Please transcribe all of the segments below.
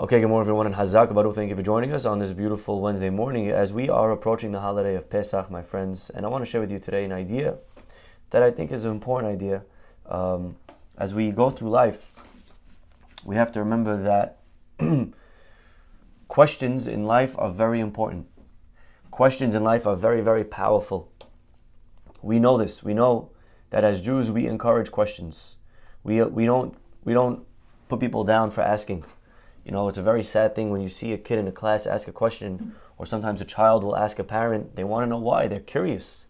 Okay, good morning everyone, and Chazak, Baruch, thank you for joining us on this beautiful Wednesday morning as we are approaching the holiday of Pesach, my friends. And I want to share with you today an idea that I think is an important idea. As we go through life, we have to remember that questions in life are very important. Questions in life are very, very powerful. We know this. We know that as Jews, we encourage questions. We don't put people down for asking. You know, it's a very sad thing when you see a kid in a class ask a question, or sometimes a child will ask a parent. They want to know why. They're curious.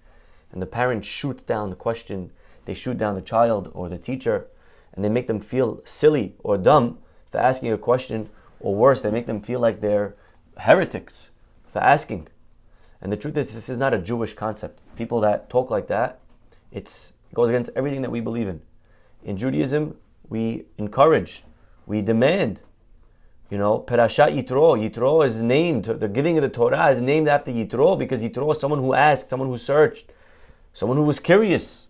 And the parent shoots down the question. They shoot down the child or the teacher, and they make them feel silly or dumb for asking a question, or worse, they make them feel like they're heretics for asking. And the truth is, this is not a Jewish concept. People that talk like that, it goes against everything that we believe in. In Judaism, we encourage, we demand. You know, Perashat Yitro. Yitro is named, the giving of the Torah is named after Yitro because Yitro is someone who asked, someone who searched, someone who was curious.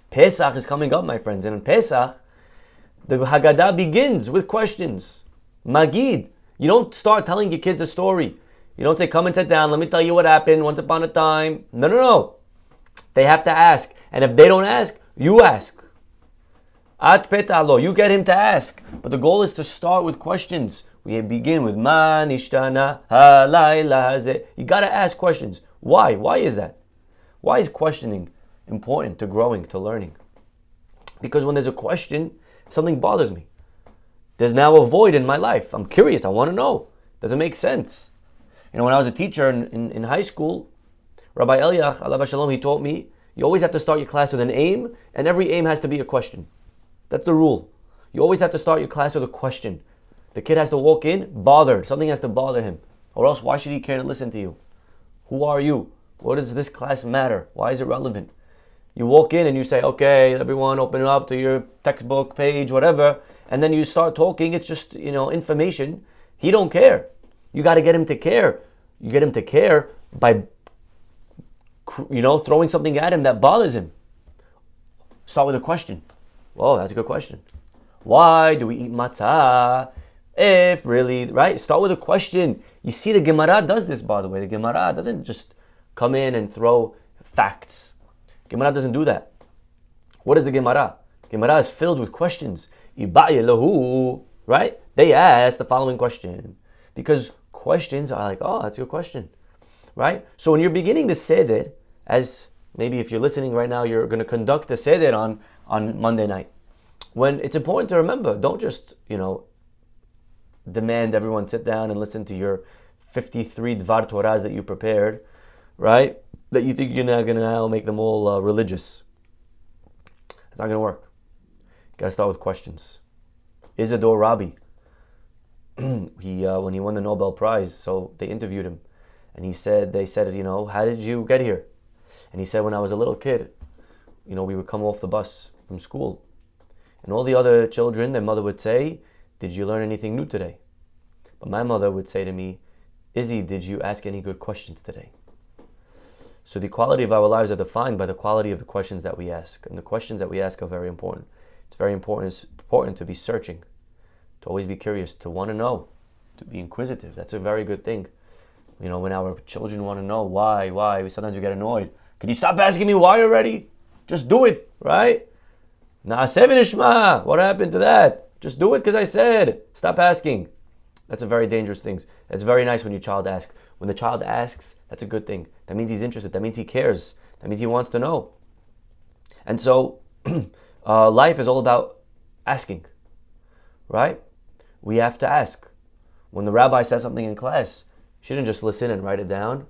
Pesach is coming up, my friends, and in Pesach, the Haggadah begins with questions. Magid. You don't start telling your kids a story. You don't say, come and sit down, let me tell you what happened once upon a time. No. They have to ask. And if they don't ask, you ask. At petalo, you get him to ask. But the goal is to start with questions. We begin with man ishtana halayla hazeh. You gotta ask questions. Why? Why is that? Why is questioning important to growing, to learning? Because when there's a question, something bothers me. There's now a void in my life. I'm curious, I want to know. Does it make sense? You know, when I was a teacher in high school, Rabbi Eliach, alav shalom, he taught me, you always have to start your class with an aim, and every aim has to be a question. That's the rule. You always have to start your class with a question. The kid has to walk in bothered. Something has to bother him. Or else, why should he care to listen to you? Who are you? What does this class matter? Why is it relevant? You walk in and you say, okay, everyone open up to your textbook page, whatever. And then you start talking. It's just, information. He don't care. You got to get him to care. You get him to care by, throwing something at him that bothers him. Start with a question. Whoa, that's a good question. Why do we eat matzah? If really, right? Start with a question. You see, the Gemara does this, by the way. The Gemara doesn't just come in and throw facts. Gemara doesn't do that. What is the Gemara? Gemara is filled with questions. Right? They ask the following question. Because questions are like, oh, that's a good question. Right? So when you're beginning the Seder, as maybe if you're listening right now, you're going to conduct the Seder on Monday night. When it's important to remember, don't just, demand everyone sit down and listen to your 53 Dvar Torahs that you prepared, right? That you think you're not going to make them all religious. It's not going to work. You got to start with questions. Isidore Rabi, when he won the Nobel Prize, so they interviewed him, and they said, how did you get here? And he said, when I was a little kid, we would come off the bus from school, and all the other children, their mother would say, did you learn anything new today? But my mother would say to me, Izzy, did you ask any good questions today? So the quality of our lives are defined by the quality of the questions that we ask. And the questions that we ask are very important. It's very important to be searching, to always be curious, to want to know, to be inquisitive. That's a very good thing. When our children want to know why, sometimes we get annoyed. Can you stop asking me why already? Just do it, right? Na'aseh v'nishma. What happened to that? Just do it because I said. Stop asking. That's a very dangerous thing. It's very nice when your child asks. When the child asks, that's a good thing. That means he's interested. That means he cares. That means he wants to know. And so, life is all about asking, right? We have to ask. When the rabbi says something in class, you shouldn't just listen and write it down.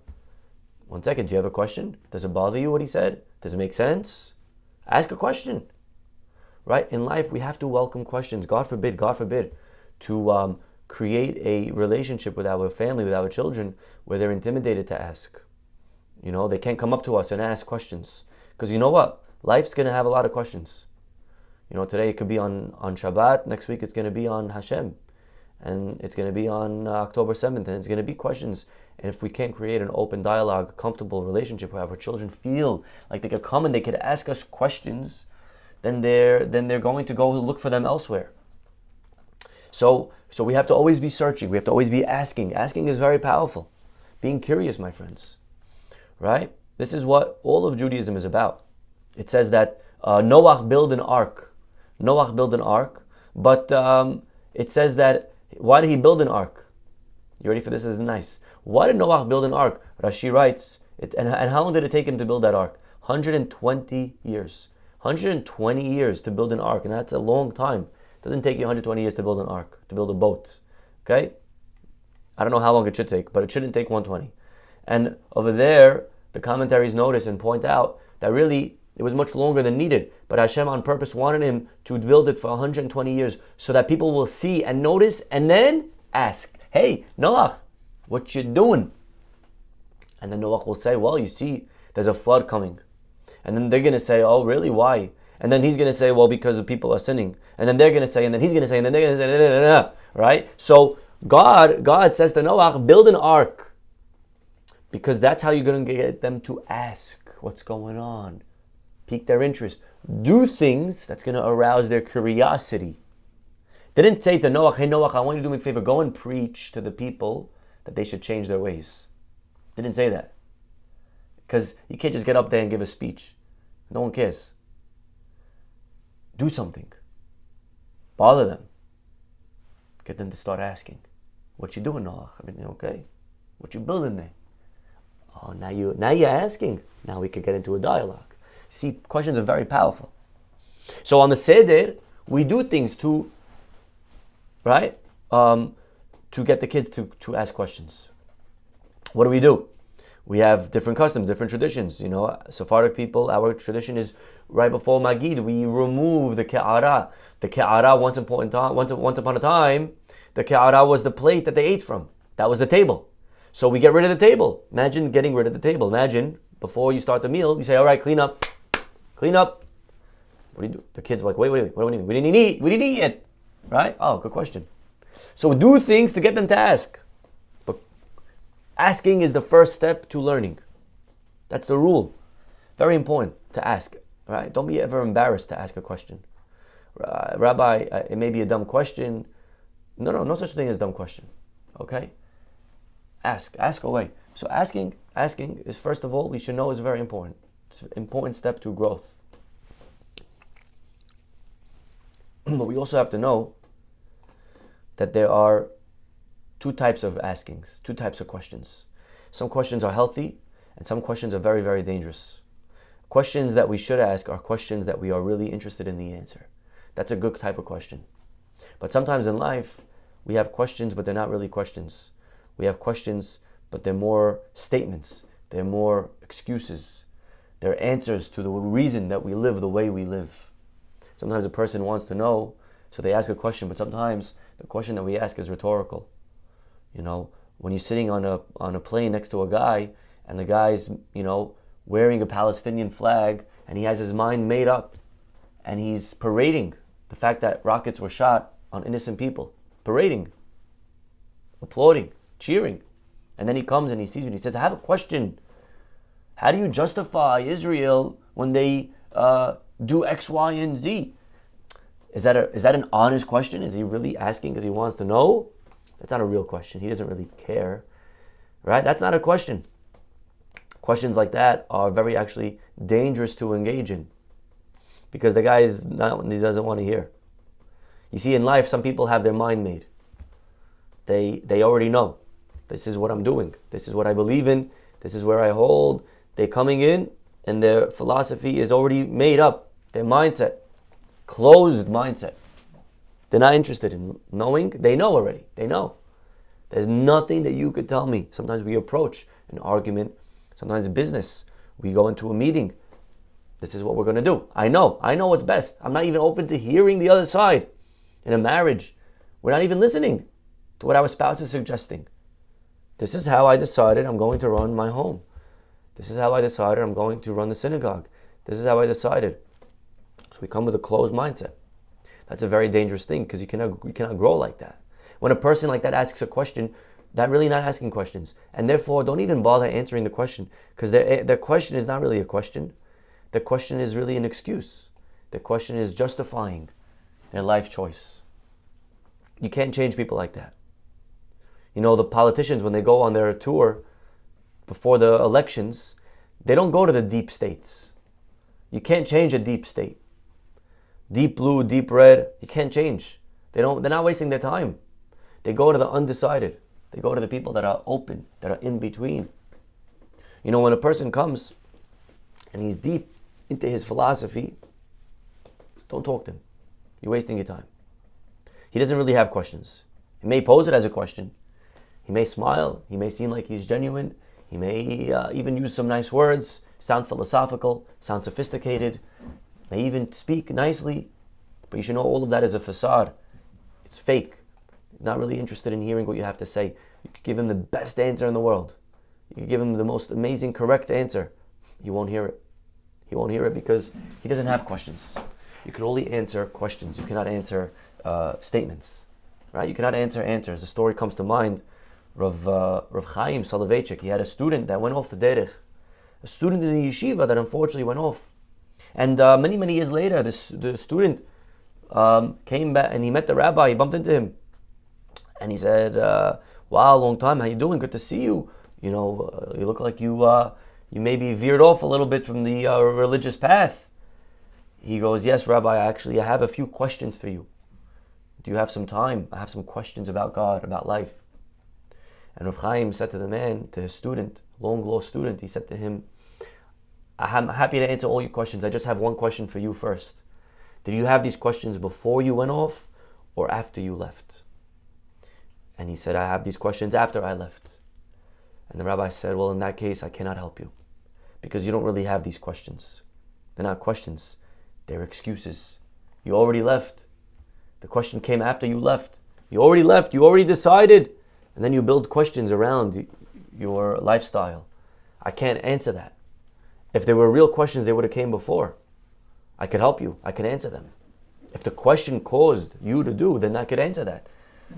1 second, do you have a question? Does it bother you what he said? Does it make sense? Ask a question. Right? In life, we have to welcome questions. God forbid, to create a relationship with our family, with our children, where they're intimidated to ask. They can't come up to us and ask questions. Because you know what? Life's going to have a lot of questions. Today it could be on Shabbat. Next week it's going to be on Hashem. And it's going to be on October 7th. And it's going to be questions. And if we can't create an open dialogue, comfortable relationship where our children feel like they could come and they could ask us questions, then they're going to go look for them elsewhere. So we have to always be searching. We have to always be asking. Asking is very powerful. Being curious, my friends. Right? This is what all of Judaism is about. It says that Noach built an ark. Noach built an ark, but it says that, why did he build an ark? You ready for this? This is nice. Why did Noach build an ark? Rashi writes, and how long did it take him to build that ark? 120 years. 120 years to build an ark, and that's a long time. It doesn't take you 120 years to build an ark, to build a boat. Okay? I don't know how long it should take, but it shouldn't take 120. And over there, the commentaries notice and point out that really it was much longer than needed. But Hashem on purpose wanted him to build it for 120 years so that people will see and notice and then ask, hey, Noach, what you doing? And then Noach will say, well, you see, there's a flood coming. And then they're going to say, oh, really? Why? And then he's going to say, well, because the people are sinning. And then they're going to say, and then he's going to say, and then they're going to say, right? So God says to Noach, build an ark. Because that's how you're going to get them to ask what's going on. Pique their interest. Do things that's going to arouse their curiosity. They didn't say to Noach, hey Noach, I want you to do me a favor, go and preach to the people that they should change their ways. They didn't say that. Because you can't just get up there and give a speech. No one cares. Do something. Bother them. Get them to start asking, what you doing, Noach? Everything okay? What you building there? Oh, now you're asking. Now we could get into a dialogue. See, questions are very powerful. So on the Seder, we do things to, right? To get the kids to ask questions. What do? We have different customs, different traditions. You know, Sephardic people, our tradition is right before Magid, we remove the ke'ara. The ke'ara, once upon a time, the ke'ara was the plate that they ate from. That was the table. So we get rid of the table. Imagine getting rid of the table. Imagine, before you start the meal, you say, all right, clean up. Clean up. What do you do? The kids are like, wait, what do you mean? We didn't eat yet. Right? Oh, good question. So do things to get them to ask. But asking is the first step to learning. That's the rule. Very important to ask. Right? Don't be ever embarrassed to ask a question. Rabbi, it may be a dumb question. No such thing as a dumb question. Okay? Ask away. So asking is, first of all, we should know is very important. It's an important step to growth. But we also have to know that there are two types of askings, two types of questions. Some questions are healthy, and some questions are very, very dangerous. Questions that we should ask are questions that we are really interested in the answer. That's a good type of question. But sometimes in life, we have questions, but they're not really questions. We have questions, but they're more statements. They're more excuses. They're answers to the reason that we live the way we live. Sometimes a person wants to know, so they ask a question, but sometimes the question that we ask is rhetorical. You know, when you're sitting on a plane next to a guy, and the guy's, wearing a Palestinian flag, and he has his mind made up, and he's parading the fact that rockets were shot on innocent people. Parading. Applauding. Cheering. And then he comes and he sees you and he says, I have a question. How do you justify Israel when they do X, Y, and Z? Is that an honest question? Is he really asking because he wants to know? That's not a real question. He doesn't really care. Right? That's not a question. Questions like that are very actually dangerous to engage in because the guy he doesn't want to hear. You see, in life, some people have their mind made. They already know. This is what I'm doing. This is what I believe in. This is where I hold. They're coming in and their philosophy is already made up. Their mindset, closed mindset. They're not interested in knowing. They know already. They know. There's nothing that you could tell me. Sometimes we approach an argument. Sometimes business. We go into a meeting. This is what we're going to do. I know what's best. I'm not even open to hearing the other side. In a marriage, we're not even listening to what our spouse is suggesting. This is how I decided I'm going to run my home. This is how I decided I'm going to run the synagogue. This is how I decided. So we come with a closed mindset. That's a very dangerous thing because you cannot grow like that. When a person like that asks a question, they're really not asking questions. And therefore, don't even bother answering the question because their question is not really a question. The question is really an excuse. The question is justifying their life choice. You can't change people like that. You know, the politicians, when they go on their tour before the elections, they don't go to the deep states. You can't change a deep state. Deep blue, deep red, you can't change. They're not wasting their time. They go to the undecided. They go to the people that are open, that are in between. You know, when a person comes and he's deep into his philosophy, don't talk to him. You're wasting your time. He doesn't really have questions. He may pose it as a question. He may smile. He may seem like he's genuine. He may even use some nice words, sound philosophical, sound sophisticated, may even speak nicely. But you should know all of that is a facade. It's fake. Not really interested in hearing what you have to say. You could give him the best answer in the world. You could give him the most amazing, correct answer. He won't hear it. He won't hear it because he doesn't have questions. You can only answer questions. You cannot answer statements, right? You cannot answer answers. The story comes to mind. Rav Chaim Soloveitchik, he had a student that went off the derech, a student in the yeshiva that unfortunately went off. And many years later, the student came back and he met the rabbi. He bumped into him, and he said, "Wow, long time. How you doing? Good to see you. You know, you look like you maybe veered off a little bit from the religious path." He goes, "Yes, Rabbi. I have a few questions for you. Do you have some time? I have some questions about God, about life." And Rav Chaim said to the man, to his student, long lost student, he said to him, "I'm happy to answer all your questions. I just have one question for you first. Did you have these questions before you went off or after you left?" And he said, "I have these questions after I left." And the rabbi said, "Well, in that case, I cannot help you because you don't really have these questions. They're not questions. They're excuses. You already left. The question came after you left. You already left. You already decided. And then you build questions around your lifestyle. I can't answer that. If there were real questions, they would have came before. I could help you. I can answer them. If the question caused you to do, then I could answer that.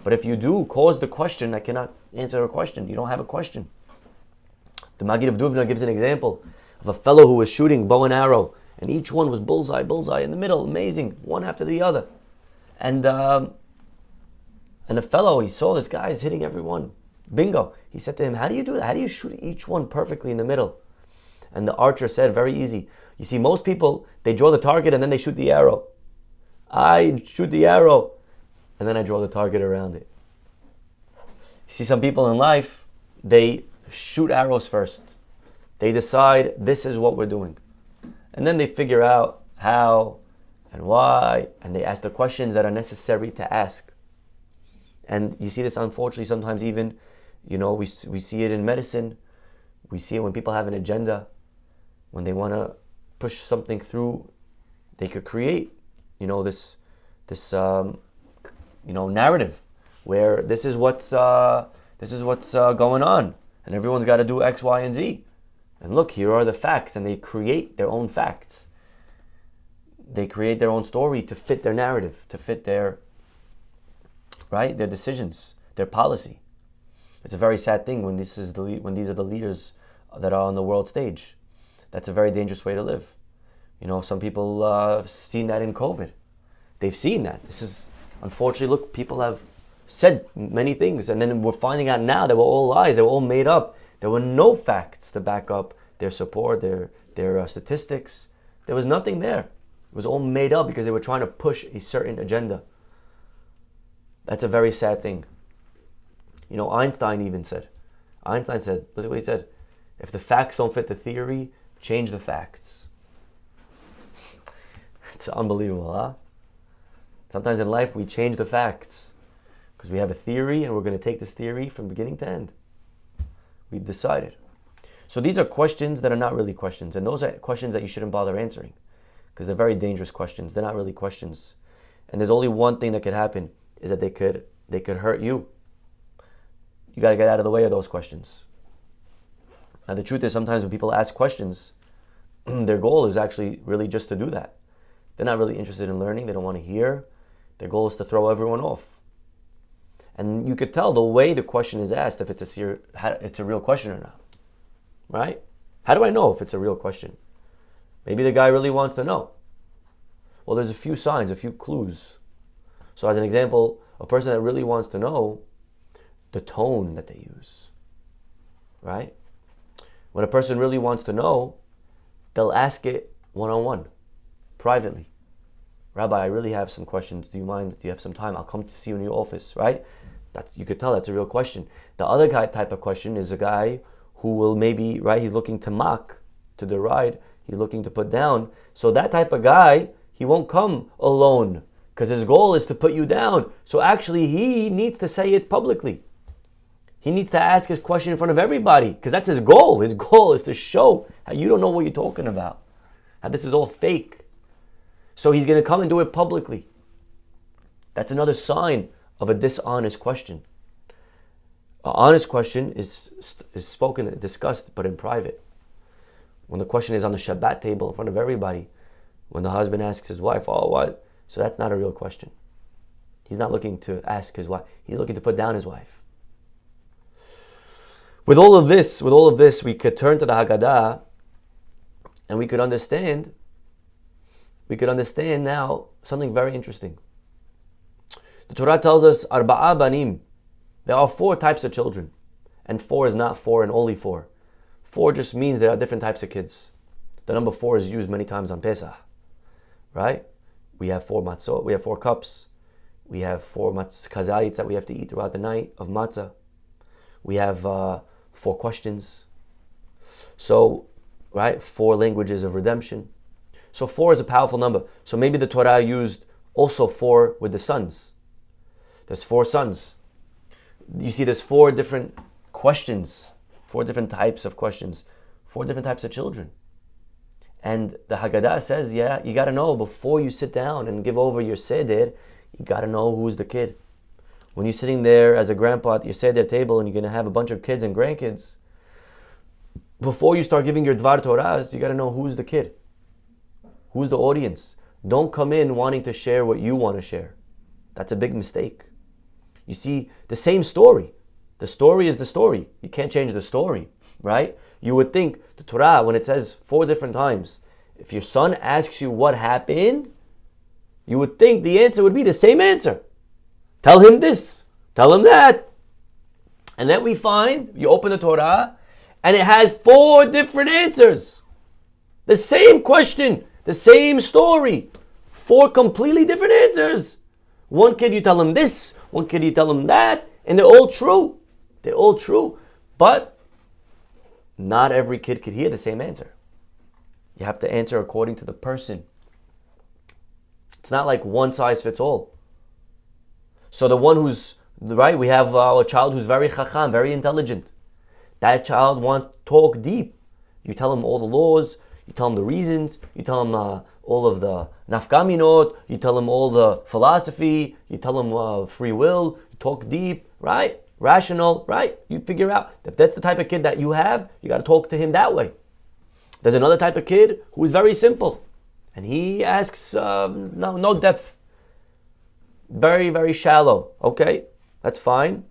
But if you do cause the question, I cannot answer a question. You don't have a question." The Maggid of Duvna gives an example of a fellow who was shooting bow and arrow, and each one was bullseye in the middle, amazing, one after the other. And the fellow, he saw this guy is hitting everyone. Bingo. He said to him, "How do you do that? How do you shoot each one perfectly in the middle?" And the archer said, "Very easy. You see, most people, they draw the target and then they shoot the arrow. I shoot the arrow and then I draw the target around it." You see, some people in life, they shoot arrows first. They decide this is what we're doing. And then they figure out how and why, and they ask the questions that are necessary to ask. And you see this, unfortunately, sometimes even, you know, we see it in medicine. We see it when people have an agenda. When they want to push something through, they could create, you know, this narrative where this is what's going on, and everyone's got to do X, Y, and Z. And look, here are the facts, and they create their own facts. They create their own story to fit their narrative, to fit their decisions, their policy. It's a very sad thing when these are the leaders that are on the world stage. That's a very dangerous way to live. You know, some people have seen that in COVID. They've seen that. This is, unfortunately, look, people have said many things, and then we're finding out now they were all lies. They were all made up. There were no facts to back up their support, their statistics. There was nothing there. It was all made up because they were trying to push a certain agenda. That's a very sad thing. You know, Einstein said, listen to what he said, "If the facts don't fit the theory, change the facts." It's unbelievable, huh? Sometimes in life we change the facts because we have a theory and we're going to take this theory from beginning to end. We've decided. So these are questions that are not really questions, and those are questions that you shouldn't bother answering because they're very dangerous questions. They're not really questions. And there's only one thing that could happen, is that they could hurt you. You got to get out of the way of those questions. Now the truth is, sometimes when people ask questions, their goal is actually really just to do that. They're not really interested in learning. They don't want to hear. Their goal is to throw everyone off. And you could tell the way the question is asked if it's a real question or not. Right? How do I know if it's a real question? Maybe the guy really wants to know. Well, there's a few signs, a few clues. So as an example, A person that really wants to know the tone that they use, right? When a person really wants to know, they'll ask it one-on-one, privately. Rabbi, I really have some questions. Do you mind? Do you have some time? I'll come to see you in your office, right? You could tell that's a real question. The other type of question is a guy who will maybe, right, he's looking to mock, to deride, he's looking to put down. So that type of guy, he won't come alone because his goal is to put you down. So actually he needs to say it publicly. He needs to ask his question in front of everybody because that's his goal. His goal is to show how you don't know what you're talking about, how this is all fake. So he's going to come and do it publicly. That's another sign of a dishonest question. An honest question is spoken and discussed, but in private. When the question is on the Shabbat table in front of everybody, when the husband asks his wife, oh, what? So that's not a real question. He's not looking to ask his wife. He's looking to put down his wife. With all of this, we could turn to the Haggadah and we could understand now something very interesting. The Torah tells us, Arba'a banim. There are 4 types of children. And 4 is not 4 and only 4. 4 just means there are different types of kids. The number 4 is used many times on Pesach. Right? We have 4 matzot, we have 4 cups. We have 4 kazayits that we have to eat throughout the night of matzah. We have 4 questions. So, right, 4 languages of redemption. So 4 is a powerful number. So maybe the Torah used also 4 with the sons. There's 4 sons. You see there's 4 different questions, 4 different types of questions, 4 different types of children. And the Haggadah says, yeah, you got to know before you sit down and give over your Seder, you got to know who's the kid. When you're sitting there as a grandpa at your Seder table and you're going to have a bunch of kids and grandkids, before you start giving your Dvar Torahs, you got to know who's the kid. Who's the audience? Don't come in wanting to share what you want to share. That's a big mistake. You see, the same story. The story is the story. You can't change the story, right? You would think the Torah, when it says 4 different times, if your son asks you what happened, you would think the answer would be the same answer. Tell him this, tell him that. And then we find, you open the Torah, and it has 4 different answers. The same question, the same story. 4 completely different answers. One kid you tell him this, one kid you tell him that, and they're all true. They're all true. But not every kid could hear the same answer. You have to answer according to the person. It's not like one size fits all. So the one who's, right, we have a child who's very chacham, very intelligent. That child wants to talk deep. You tell him all the laws, you tell him the reasons, you tell him all of the nafkaminot, you tell him all the philosophy, you tell him free will, you talk deep, right? Rational, right? You figure out if that's the type of kid that you have, you got to talk to him that way. There's another type of kid who is very simple, and he asks no depth, very, very shallow. Okay, that's fine.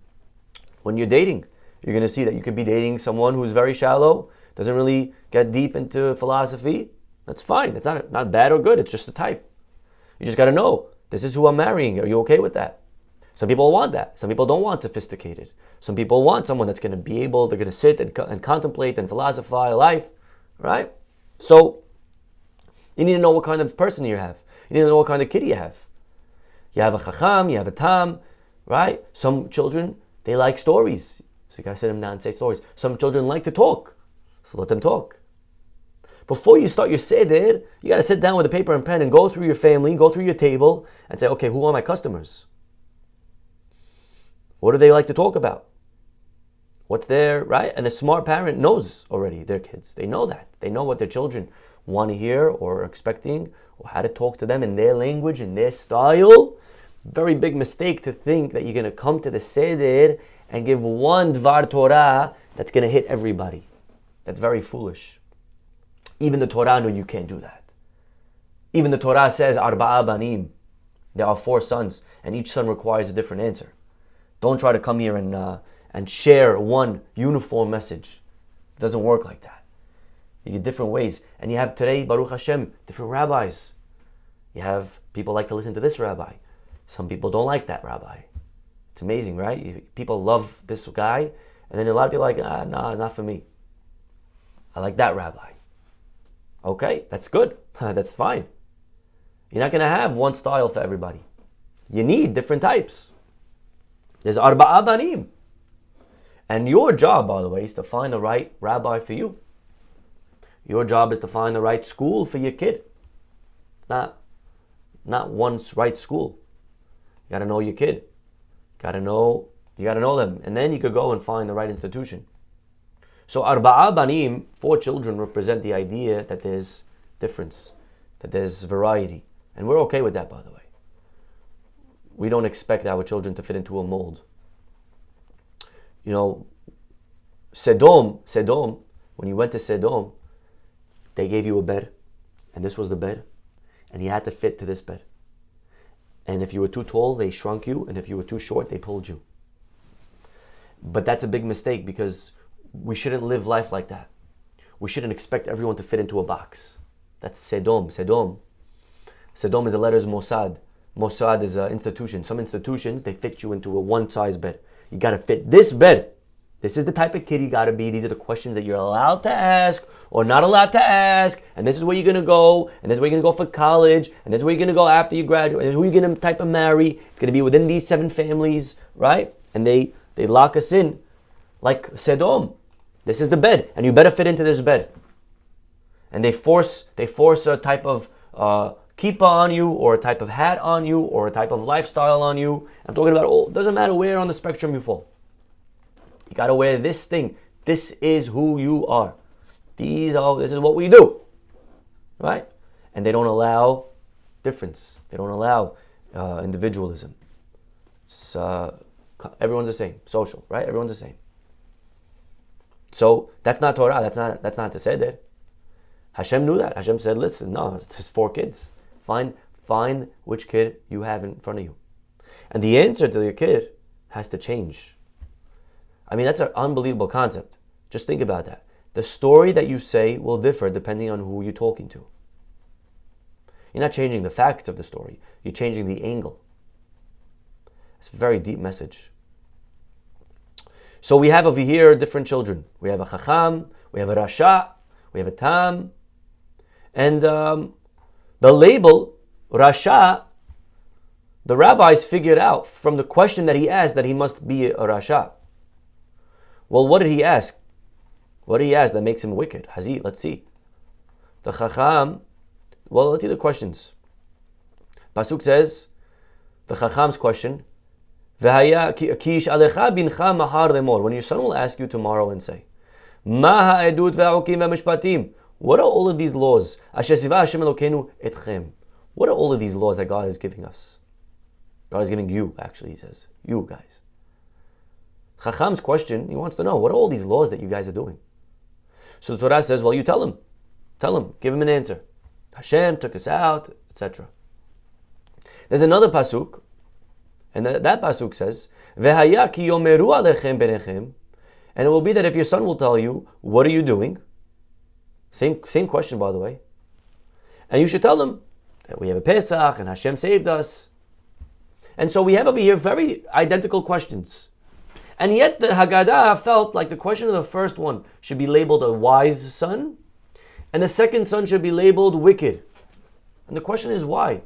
When you're dating, you're going to see that you could be dating someone who's very shallow, doesn't really get deep into philosophy. That's fine. It's not bad or good. It's just a type. You just got to know, this is who I'm marrying. Are you okay with that? Some people want that. Some people don't want sophisticated. Some people want someone that's going to be able, they're going to sit and contemplate and philosophize life, right? So you need to know what kind of person you have. You need to know what kind of kid you have. You have a chacham, you have a tam, right? Some children, they like stories. So you got to sit them down and say stories. Some children like to talk. So let them talk. Before you start your Seder, you got to sit down with a paper and pen and go through your family, go through your table and say, okay, who are my customers? What do they like to talk about? What's their, right? And a smart parent knows already their kids. They know that. They know what their children want to hear or are expecting, or how to talk to them in their language, in their style. Very big mistake to think that you're going to come to the Seder and give one Dvar Torah that's going to hit everybody. That's very foolish. Even the Torah knows you can't do that. Even the Torah says, Arba'a banim. There are 4 sons, and each son requires a different answer. Don't try to come here and share one uniform message. It doesn't work like that. You get different ways. And you have today, Baruch Hashem, different rabbis. You have people like to listen to this rabbi. Some people don't like that rabbi. It's amazing, right? People love this guy, and then a lot of people are like, nah, not for me. I like that rabbi. Okay, that's good. That's fine. You're not going to have one style for everybody. You need different types. There's arba'a banim. And your job, by the way, is to find the right rabbi for you. Your job is to find the right school for your kid. It's not one right school. You got to know your kid. You got to know them. And then you could go and find the right institution. So arba'a banim, 4 children, represent the idea that there's difference, that there's variety. And we're okay with that, by the way. We don't expect our children to fit into a mold. You know, Sodom, when you went to Sodom, they gave you a bed, and this was the bed, and you had to fit to this bed. And if you were too tall, they shrunk you, and if you were too short, they pulled you. But that's a big mistake, because we shouldn't live life like that. We shouldn't expect everyone to fit into a box. That's Sodom. Sodom is the letters Mossad. Mossad is an institution. Some institutions, they fit you into a one-size bed. You got to fit this bed. This is the type of kid you got to be. These are the questions that you're allowed to ask or not allowed to ask. And this is where you're going to go. And this is where you're going to go for college. And this is where you're going to go after you graduate. And this is who you're going to type of marry. It's going to be within these 7 families, right? And they lock us in like Sodom. This is the bed. And you better fit into this bed. And they force a type of kippah on you, or a type of hat on you, or a type of lifestyle on you. I'm talking about, it doesn't matter where on the spectrum you fall. You got to wear this thing. This is who you are. This is what we do. Right? And they don't allow difference. They don't allow individualism. It's, everyone's the same. Social, right? Everyone's the same. So that's not Torah. That's not the Seder. Hashem knew that. Hashem said, listen, no, there's 4 kids. Find which kid you have in front of you. And the answer to your kid has to change. I mean, that's an unbelievable concept. Just think about that. The story that you say will differ depending on who you're talking to. You're not changing the facts of the story. You're changing the angle. It's a very deep message. So we have over here different children. We have a Chacham, we have a Rasha, we have a Tam. And the label, Rasha, the rabbis figured out from the question that he asked that he must be a Rasha. Well, what did he ask? What did he ask that makes him wicked? Hazit, let's see. The Chacham, well, let's see the questions. Pasuk says, the Chacham's question, when your son will ask you tomorrow and say, what are all of these laws? What are all of these laws that God is giving us? God is giving you, actually, he says. You guys. Chacham's question, he wants to know, what are all these laws that you guys are doing? So the Torah says, well, you tell him. Tell him. Give him an answer. Hashem took us out, etc. There's another pasuk, and that pasuk says, V'haya ki yomeru alechem benechem, and it will be that if your son will tell you, what are you doing? Same question, by the way. And you should tell them that we have a Pesach and Hashem saved us. And so we have over here very identical questions. And yet the Haggadah felt like the question of the first one should be labeled a wise son, and the second son should be labeled wicked. And the question is why?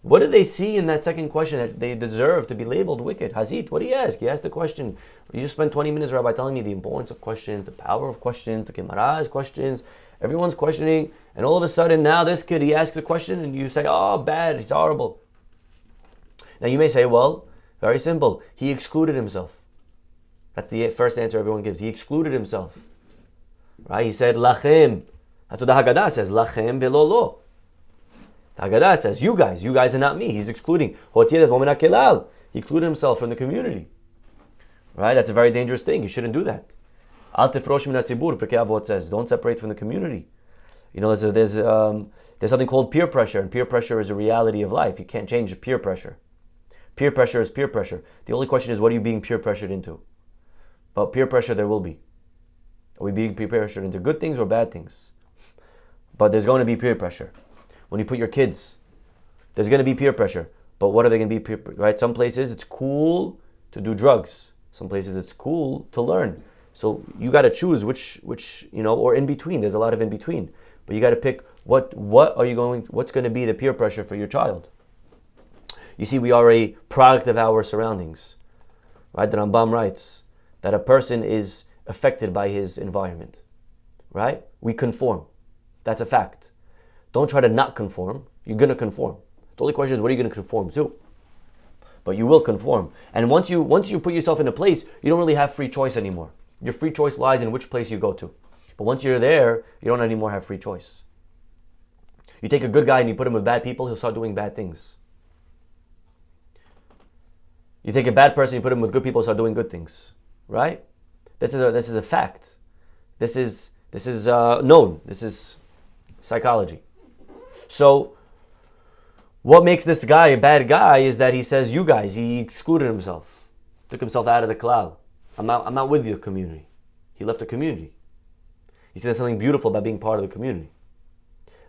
What did they see in that second question that they deserve to be labeled wicked? Hazit, what do you ask? You asked the question. You just spent 20 minutes, Rabbi, telling me the importance of questions, the power of questions, the Gemara's questions. Everyone's questioning. And all of a sudden, now this kid, he asks a question and you say, oh, bad, it's horrible. Now you may say, well, very simple. He excluded himself. That's the first answer everyone gives. He excluded himself. Right? He said, lachem. That's what the Haggadah says. Lachem velo lo. The Haggadah says, you guys are not me. He's excluding. He excluded himself from the community. Right? That's a very dangerous thing. You shouldn't do that. Al tefrosh min hatzibur, Pirkei Avot says, don't separate from the community. You know, there's something called peer pressure, and peer pressure is a reality of life. You can't change peer pressure. Peer pressure is peer pressure. The only question is, what are you being peer pressured into? But peer pressure there will be. Are we being peer pressured into good things or bad things? But there's going to be peer pressure. When you put your kids, there's going to be peer pressure. But what are they going to be right? Some places it's cool to do drugs. Some places it's cool to learn. So you got to choose which or in between. There's a lot of in between, but you got to pick what's going to be the peer pressure for your child. You see, we are a product of our surroundings, right? The Rambam writes that a person is affected by his environment, right? We conform. That's a fact. Don't try to not conform. You're going to conform. The only question is, what are you going to conform to? But you will conform. And once you put yourself in a place, you don't really have free choice anymore. Your free choice lies in which place you go to. But once you're there, you don't anymore have free choice. You take a good guy and you put him with bad people, he'll start doing bad things. You take a bad person, you put him with good people, start doing good things, right? This is a fact. This is known. This is psychology. So, what makes this guy a bad guy is that he says, "You guys." He excluded himself, took himself out of the klal. I'm not with your community. He left the community. He said there's something beautiful about being part of the community,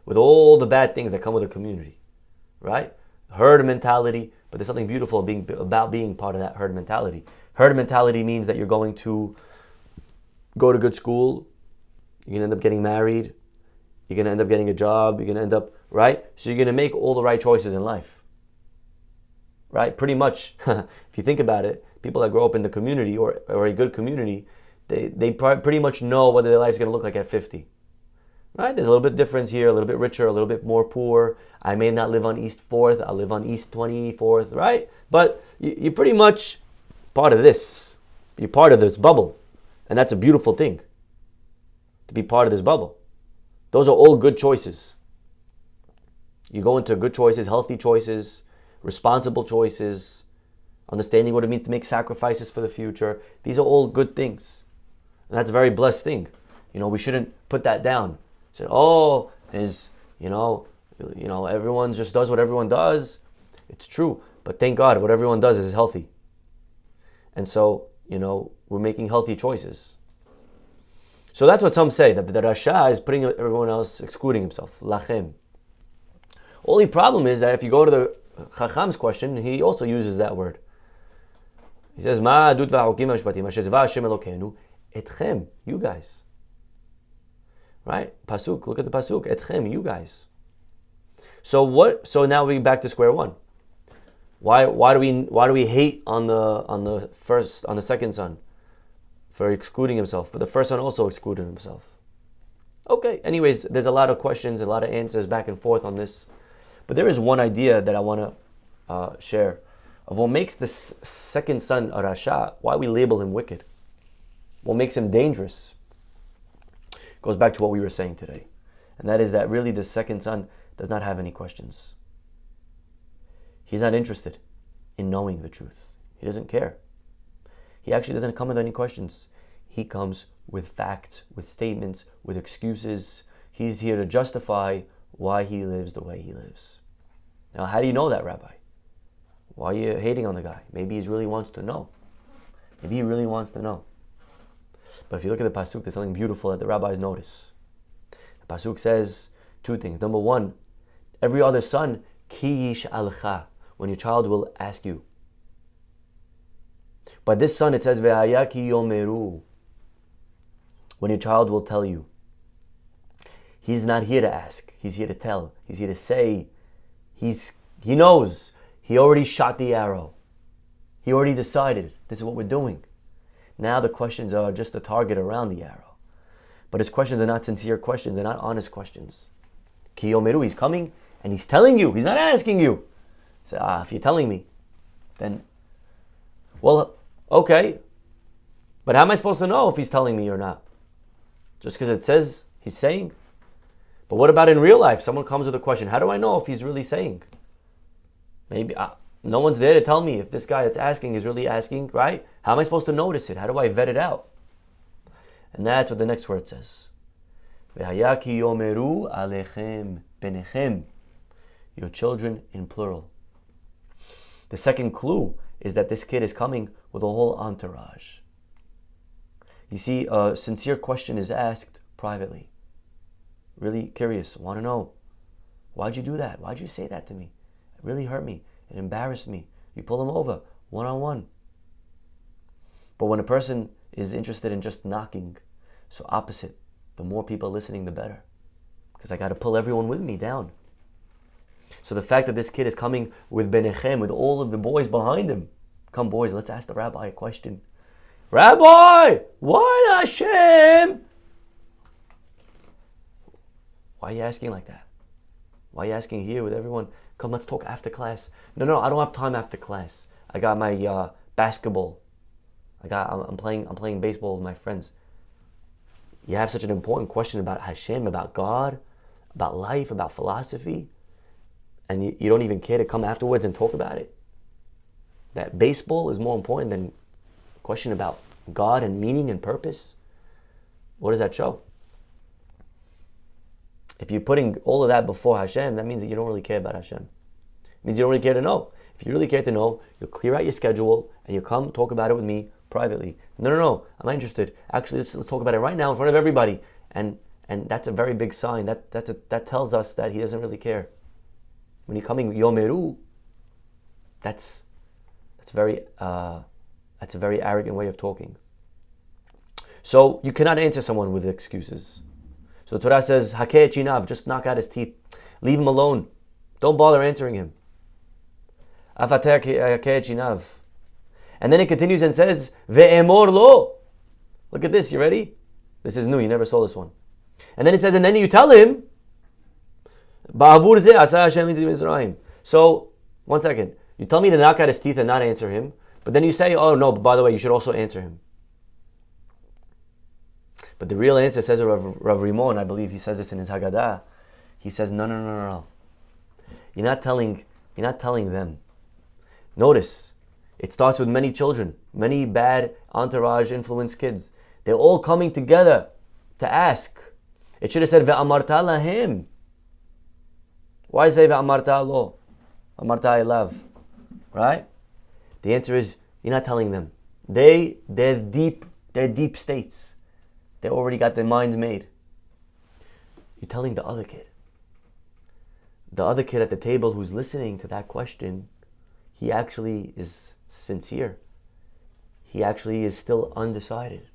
with all the bad things that come with a community, right? Herd mentality. But there's something beautiful about being part of that herd mentality. Herd mentality means that you're going to go to good school, you're going to end up getting married, you're going to end up getting a job, you're going to end up, right? So you're going to make all the right choices in life, right? Pretty much, if you think about it, people that grow up in the community or a good community, they pretty much know what their life's going to look like at 50. Right? There's a little bit difference here, a little bit richer, a little bit more poor. I may not live on East 4th, I'll live on East 24th, right? But you're pretty much part of this. You're part of this bubble. And that's a beautiful thing, to be part of this bubble. Those are all good choices. You go into good choices, healthy choices, responsible choices, understanding what it means to make sacrifices for the future. These are all good things. And that's a very blessed thing. We shouldn't put that down. Say, oh, there's, everyone just does what everyone does. It's true. But thank God, what everyone does is healthy. And so, we're making healthy choices. So that's what some say, that the Rasha is putting everyone else, excluding himself. Lachem. Only problem is that if you go to the Chacham's question, he also uses that word. He says, Ma adut va'okim ha'mishpatim, asher zva Hashem Elokeinu, etchem, you guys. Right? Pasuk, look at the Pasuk, etchem, you guys. So now we back to square one. Why do we hate on the second son for excluding himself? But the first son also excluded himself. Okay, anyways, there's a lot of questions, a lot of answers back and forth on this. But there is one idea that I want to share of what makes this second son a Rasha, why we label him wicked. What makes him dangerous. Goes back to what we were saying today. And that is that really the second son does not have any questions. He's not interested in knowing the truth. He doesn't care. He actually doesn't come with any questions. He comes with facts, with statements, with excuses. He's here to justify why he lives the way he lives. Now, how do you know that, Rabbi? Why are you hating on the guy? Maybe he really wants to know. Maybe he really wants to know. But if you look at the Pasuk, there's something beautiful that the rabbis notice. The Pasuk says two things. Number one, every other son, ki yish'alcha, when your child will ask you. But this son, it says, ve'haya ki yomeru, when your child will tell you. He's not here to ask. He's here to tell. He's here to say. He knows. He already shot the arrow. He already decided this is what we're doing. Now the questions are just the target around the arrow. But his questions are not sincere questions. They're not honest questions. Ki yomeru, he's coming and he's telling you. He's not asking you. Say, if you're telling me, then, well, okay. But how am I supposed to know if he's telling me or not? Just because it says he's saying? But what about in real life? Someone comes with a question. How do I know if he's really saying? Maybe no one's there to tell me if this guy that's asking is really asking, right? How am I supposed to notice it? How do I vet it out? And that's what the next word says. Ve'haya ki yomeru alechem benechem. Your children in plural. The second clue is that this kid is coming with a whole entourage. You see, a sincere question is asked privately. Really curious, want to know. Why'd you do that? Why'd you say that to me? It really hurt me. It embarrassed me. You pull him over, one-on-one. But when a person is interested in just knocking, so opposite, the more people listening, the better. Because I got to pull everyone with me down. So the fact that this kid is coming with Benechem, with all of the boys behind him. Come boys, let's ask the rabbi a question. Rabbi, why Hashem? Why are you asking like that? Why are you asking here with everyone? Come, let's talk after class. No, I don't have time after class. I got my basketball. I'm playing baseball with my friends. You have such an important question about Hashem, about God, about life, about philosophy, and you don't even care to come afterwards and talk about it. That baseball is more important than a question about God and meaning and purpose. What does that show? If you're putting all of that before Hashem, that means that you don't really care about Hashem. It means you don't really care to know. If you really care to know, you'll clear out your schedule and you'll come talk about it with me privately. No, I'm not interested. Actually, let's talk about it right now in front of everybody. And that's a very big sign. That tells us that he doesn't really care. When you're coming yomeru, that's a very arrogant way of talking. So you cannot answer someone with excuses. So the Torah says, Hakeh chinav, just knock out his teeth. Leave him alone. Don't bother answering him. Afateh hakeh chinav. And then it continues and says, Ve'emor lo. Look at this, you ready? This is new, you never saw this one. And then it says, and then you tell him, Ba'avur zeh asa Hashem Mizrayim. So, one second. You tell me to knock out his teeth and not answer him, but then you say, oh no, but by the way, you should also answer him. But the real answer, says Rav Rimon, I believe he says this in his Haggadah, he says, no. You're not telling them. Notice, it starts with many children, many bad entourage influenced kids. They're all coming together to ask. It should have said, Ve'amarta lahim. Why say Ve'amarta lo? Amarta elav. Right? The answer is, you're not telling them. They're deep states. They already got their minds made. You're telling the other kid. The other kid at the table who's listening to that question, he actually is sincere. He actually is still undecided.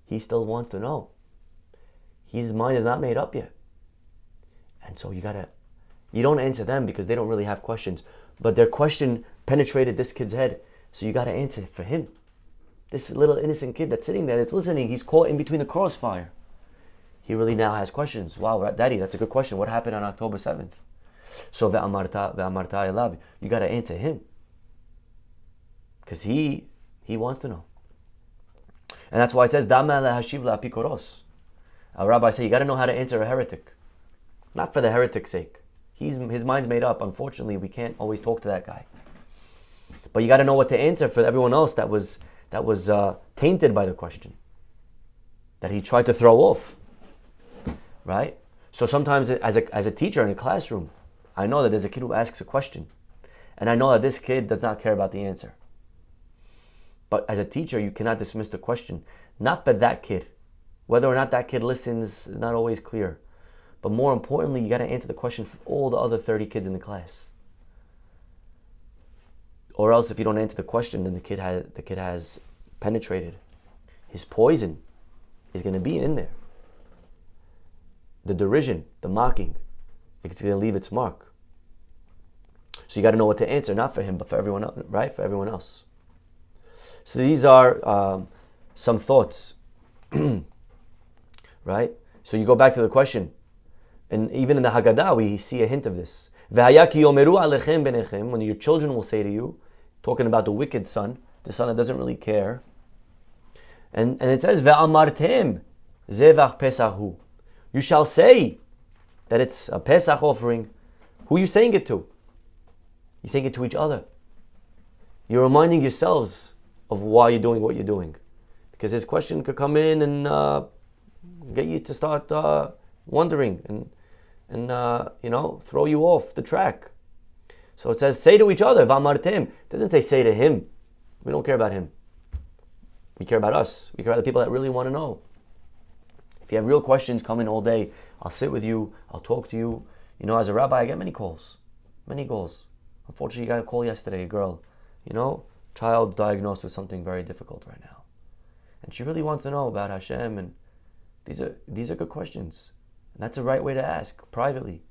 He still wants to know. His mind is not made up yet. And so you don't answer them because they don't really have questions. But their question penetrated this kid's head. So you got to answer for him. This little innocent kid that's sitting there, that's listening, he's caught in between the crossfire. He really now has questions. Wow, Daddy, that's a good question. What happened on October 7th? So ve'amarta elav, you got to answer him. Because he wants to know. And that's why it says, Dama hashiv la'apikoros. Our rabbi say, you got to know how to answer a heretic. Not for the heretic's sake. His mind's made up. Unfortunately, we can't always talk to that guy. But you got to know what to answer for everyone else that was tainted by the question, that he tried to throw off. Right? So sometimes as a teacher in a classroom, I know that there's a kid who asks a question, and I know that this kid does not care about the answer. But as a teacher, you cannot dismiss the question, not for that kid. Whether or not that kid listens is not always clear. But more importantly, you got to answer the question for all the other 30 kids in the class. Or else, if you don't answer the question, then the kid has penetrated. His poison is going to be in there. The derision, the mocking, it's going to leave its mark. So you got to know what to answer, not for him, but for everyone else, right? For everyone else. So these are some thoughts, right? So you go back to the question, and even in the Haggadah we see a hint of this. When your children will say to you, talking about the wicked son, the son that doesn't really care, and it says ve'amartem zevach pesahu. You shall say that it's a Pesach offering. Who are you saying it to? You're saying it to each other. You're reminding yourselves of why you're doing what you're doing. Because his question could come in and get you to start wondering and throw you off the track. So it says, say to each other, V'amartem. It doesn't say to him. We don't care about him. We care about us. We care about the people that really want to know. If you have real questions, come in all day. I'll sit with you. I'll talk to you. As a rabbi, I get many calls. Many calls. Unfortunately, you got a call yesterday, a girl. Child's diagnosed with something very difficult right now. and she really wants to know about Hashem, and these are good questions. And that's the right way to ask, privately.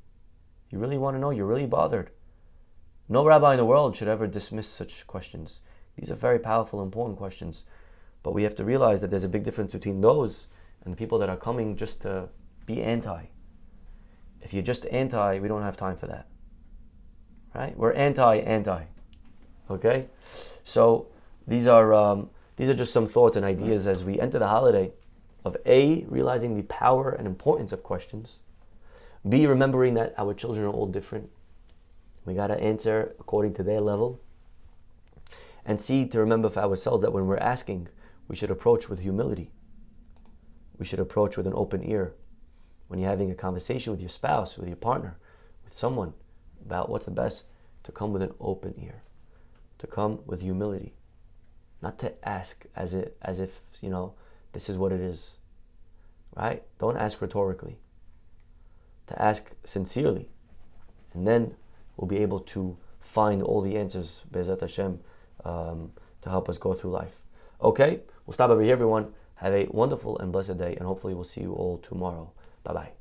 You really want to know, you're really bothered. No rabbi in the world should ever dismiss such questions. These are very powerful, important questions. But we have to realize that there's a big difference between those and the people that are coming just to be anti. If you're just anti, we don't have time for that. Right? We're anti. Okay? So these are just some thoughts and ideas as we enter the holiday of A, realizing the power and importance of questions. B, remembering that our children are all different. We got to answer according to their level. And C, to remember for ourselves that when we're asking, we should approach with humility. We should approach with an open ear. When you're having a conversation with your spouse, with your partner, with someone about what's the best, to come with an open ear, to come with humility, not to ask as if this is what it is, right? Don't ask rhetorically. To ask sincerely, and then we'll be able to find all the answers, Be'ezrat Hashem, to help us go through life. Okay, we'll stop over here, everyone. Have a wonderful and blessed day, and hopefully we'll see you all tomorrow. Bye-bye.